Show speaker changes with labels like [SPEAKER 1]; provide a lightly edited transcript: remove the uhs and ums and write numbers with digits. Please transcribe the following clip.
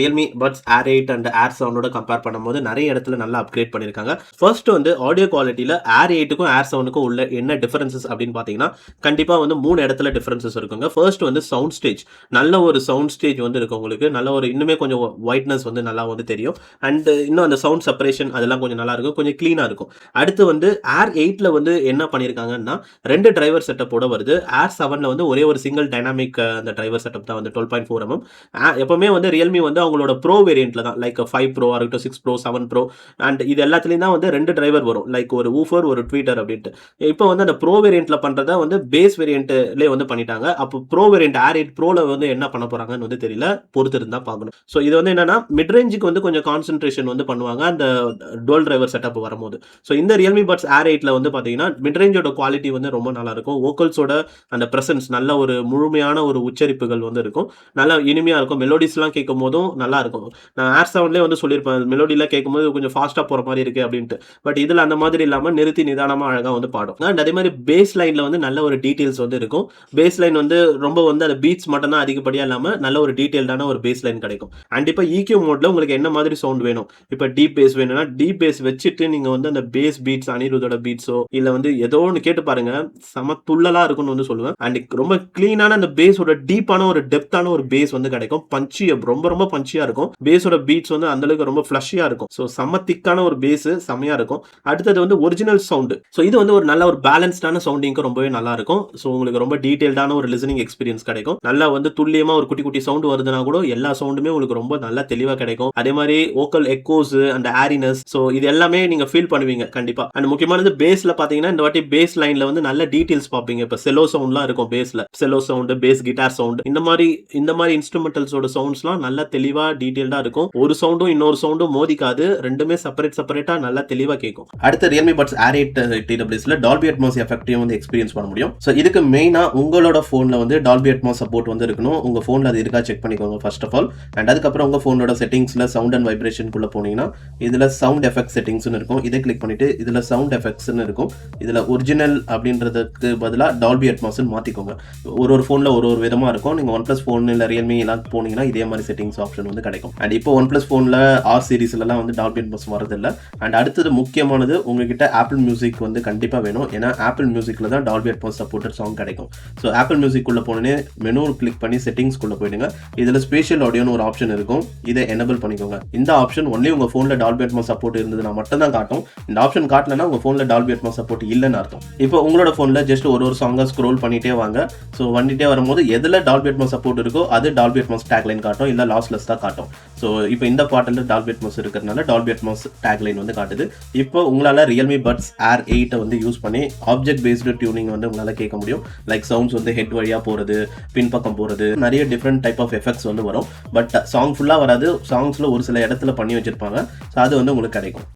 [SPEAKER 1] Realme Buds Air 8 and Air 7 compare பண்ணும்போது நிறைய இடத்துல நல்லா அப்கிரேட் பண்ணியிருக்காங்க. ஃபர்ஸ்ட் வந்து ஆடியோ குவாலிட்டியில் Air 8க்கும் Air 7க்கும் உள்ள என்ன டிஃபரன்சஸ் அப்படின்னு பார்த்தீங்கன்னா கண்டிப்பாக வந்து 3 இடத்துல டிஃபரன்சஸ் இருக்குங்க. ஃபர்ஸ்ட் வந்து சவுண்ட் ஸ்டேஜ், நல்ல ஒரு சவுண்ட் ஸ்டேஜ் வந்து இருக்கு உங்களுக்கு. நல்ல ஒரு இன்னுமே கொஞ்சம் ஒயிட்னஸ் வந்து நல்லா வந்து தெரியும். அண்ட் இன்னும் அந்த சவுண்ட் செப்பரேஷன் அதெல்லாம் கொஞ்சம் நல்லா இருக்கும், கொஞ்சம் க்ளீனாக இருக்கும். அடுத்து வந்து Air 8ல வந்து என்ன பண்ணியிருக்காங்கன்னா 2 டிரைவர் செட்டப்போட வருது. Air 7ல வந்து ஒரே ஒரு சிங்கிள் டைனாமிக் அந்த டிரைவர் செட்டப் தான் வந்து 12.4 mm. எப்பவுமே வந்து ரியல்மி வந்து அவங்களோட ப்ரோ வேரியன்ட்ல தான், லைக் 5 ப்ரோ இருக்கட்டும், 6 ப்ரோ, 7 ப்ரோ அண்ட் இது எல்லாத்துலயும் தான் வந்து 2 டிரைவர் வரும், லைக் ஒரு ஊஃபர் ஒரு ட்வீட்டர் அப்படின்ட்டு. இப்போ வந்து அந்த ப்ரோ வேரியன்ட்ல பண்றத வந்து பேஸ் வேரியன்ட்லேயே வந்து பண்ணிட்டாங்க. அப்போ ப்ரோ வேரியன்ட் Air 8 ப்ரோல வந்து என்ன பண்ண போறாங்கன்னு வந்து தெரியல, பொறுத்து இருந்தா பார்க்கணும். ஸோ இது வந்து என்னன்னா மிட் ரேஞ்சுக்கு வந்து கொஞ்சம் கான்சென்ட்ரேஷன் வந்து பண்ணுவாங்க அந்த டுவல் டிரைவர் செட்டப் வரும்போது. ஸோ இந்த ரியல்மி பட்ஸ் Air 8ல வந்து பாத்தீங்கன்னா மிட் ரேஞ்சோட குவாலிட்டி வந்து ரொம்ப நல்லா இருக்கும். வோக்கல்ஸோட அந்த பிரசன்ஸ், நல்ல ஒரு முழுமையான ஒரு உச்சரிப்புகள் வந்து இருக்கும், நல்லா இனிமையா இருக்கும். மெலோடிஸ்லாம் கேட்கும் போதும் நல்லா இருக்கும். நான் Air 7லேயே வந்து சொல்லியிருப்பேன், மெலோடிலாம் கேட்கும்போது கொஞ்சம் ஃபாஸ்ட்டாக போகிற மாதிரி இருக்கு அப்படின்ட்டு. பட் இதில் அந்த மாதிரி இல்லாமல் நிறுத்தி நிதானமாக அழகாக வந்து பாடும். அண்ட் அதே மாதிரி பேஸ் லைனில் வந்து நல்ல ஒரு டீட்டெயில்ஸ் வந்து இருக்கும். பேஸ் லைன் வந்து ரொம்ப வந்து அந்த பீட்ஸ் மட்டும் தான் அதிகப்படியாக இல்லாமல் நல்ல ஒரு டீட்டெயில்டான ஒரு பேஸ் லைன் கிடைக்கும். அண்ட் இப்போ EQ மோட்ல உங்களுக்கு என்ன மாதிரி சவுண்ட் வேணும், இப்போ டீப் பேஸ் வேணும்னா டீப் பேஸ் வச்சுட்டு நீங்கள் வந்து அந்த பேஸ் பீட்ஸ் அனிருத்தோட பீட்ஸோ இல்லை வந்து ஏதோ ஒன்று கேட்டு பாருங்க, செம துள்ளலா இருக்கும்னு வந்து சொல்லுவேன். அண்ட் ரொம்ப கிளீனான அந்த பேஸோட டீப்பான ஒரு டெப்தான ஒரு பேஸ் வந்து கிடைக்கும். பஞ்சியா, ரொம்ப ரொம்ப பஞ்சியா இருக்கும். பேஸோட பீட்ஸ் வந்து அந்த அளவுக்கு ரொம்ப ஃபிளஷியா இருக்கும். ஸோ செம்ம திக்கான ஒரு பேஸ், செம்மையா இருக்கும். அடுத்தது வந்து ஒரிஜினல் சவுண்ட். ஸோ இது வந்து ஒரு நல்ல ஒரு பேலன்ஸ்டான சவுண்டிங்க்கு ரொம்பவே நல்லா இருக்கும். ஸோ உங்களுக்கு ரொம்ப டீடைல்டான ஒரு லிசனிங் எக்ஸ்பீரியன்ஸ் கிடைக்கும். நல்லா வந்து துல்லியமா ஒரு குட்டி குட்டி சவுண்ட் வருதுன்னா கூட எல்லா சவுண்டுமே உங்களுக்கு ரொம்ப நல்லா தெளிவா கிடைக்கும். அதே மாதிரி வோக்கல் எக்கோஸ் அண்ட் ஏரினஸ், ஸோ இது எல்லாமே நீங்க ஃபீல் பண்ணுவீங்க கண்டிப்பா. அண்ட் முக்கியமானது பேஸ்ல பாத்தீங்கன்னா இந்த வாட்டி பேஸ் லைன்ல வந்து நல்ல டீடைல்ஸ் பார்ப்பீங்க. இப்போ செலோ சவுண்ட்லாம் இருக்கும் பேஸ்ல, sello sound, base guitar sound, இந்த மாதிரி இன்ஸ்ட்ருமெண்டல்ஸோட சவுண்ட்ஸ்லாம் நல்லா தெளிவா டீடைல்டா இருக்கும். ஒரு சவுண்டும் இன்னொரு சவுண்டும் மோதிக்காது, ரெண்டுமே செப்பரேட்டா நல்லா தெளிவா கேட்கும். அடுத்து Realme Buds Air 8 TWSல Dolby Atmos எஃபெக்டையும் வந்து எக்ஸ்பீரியன்ஸ் பண்ண முடியும். ஸோ இதுக்கு மெயினா உங்களோட போன்ல வந்து Dolby Atmos சப்போர்ட் வந்து இருக்கணும். உங்க போன்ல அது இருக்கா செக் பண்ணிக்கோங்க ஃபர்ஸ்ட் ஆஃப் ஆல். அண்ட் அதுக்கப்புறம் உங்க போனோட செட்டிங்ஸ்ல சவுண்ட் அண்ட் வைப்ரேஷனுக்குள்ள போனீங்கன்னா இதுல சவுண்ட் எஃபெக்ட் செட்டிங்ஸ்னு இருக்கும். இதை கிளிக் பண்ணிட்டு இதுல சவுண்ட் எஃபெக்ட்ஸ்னு இருக்கும். இதுல ஒரிஜினல் அப்படின்றதுக்கு பதிலாக Dolby Atmos மாத்திக்கோங்க. ஒரு போன்ல ஒரு விதமா இருக்கும். நீங்க OnePlus போன் இல்ல Realme எல்லாம் போனீங்கன்னா இதே மாதிரி செட்டிங்ஸ் ஆப்ஷன் வந்து கிடைக்கும். அண்ட் இப்போ OnePlus போன்ல R சீரிஸ்ல எல்லாம் வந்து Dolby Atmos வரது இல்ல. அண்ட் அடுத்தது முக்கியமானது, உங்ககிட்ட Apple Music வந்து கண்டிப்பா வேணும். ஏன்னா Apple Musicல தான் Dolby Atmos சப்போர்ட்டட் சாங் கிடைக்கும். ஸோ Apple Music குள்ள போனே மெனு கிளிக் பண்ணி செட்டிங்ஸ் குள்ள போயிடுங்க. இதுல ஸ்பேஷியல் ஆடியோன்னு ஒரு ஆப்ஷன் இருக்கும், இதை எனேபிள் பண்ணிக்கோங்க. இந்த ஆப்ஷன் ஒன்லி உங்க போன்ல Dolby Atmos சப்போர்ட் இருந்ததுன்னா மட்டும் தான் காட்டும். இந்த ஆப்ஷன் காட்டலன்னா உங்க போன்ல Dolby Atmos சப்போர்ட் இல்லைன்னு அர்த்தம். இப்போ உங்களோட போன்ல ஜஸ்ட் ஒரு சாங்கா ஸ்க்ரோல் பண்ணிட்டே வாங்க. ஸோ வந்துட்டே வரும்போது எதுல Dolby Atmos சப்போர்ட் இருக்கோ அது Dolby Atmos டேக்லைன் காட்டும், இல்ல லாஸ்லெஸ் தான் காட்டும். ஸோ இப்போ இந்த பாட்டில் Dolby Atmos இருக்கிறதுனால Dolby Atmos டேக்லைன் வந்து காட்டுது. இப்போ உங்களால Realme Buds Air 8 வந்து யூஸ் பண்ணி ஆப்ஜெக்ட் பேஸ்டு டியூனிங் வந்து உங்களால கேட்க முடியும். லைக் சவுண்ட்ஸ் வந்து ஹெட் வழியா போறது, பின்பக்கம் போறது, நிறைய டிஃப்ரெண்ட் டைப் ஆஃப் எஃபெக்ட்ஸ் வந்து வரும். பட் சாங் ஃபுல்லா வராது, சாங்ஸ்ல ஒரு சில இடத்துல பண்ணி வச்சிருப்பாங்க. ஸோ அது வந்து உங்களுக்கு கிடைக்கும்.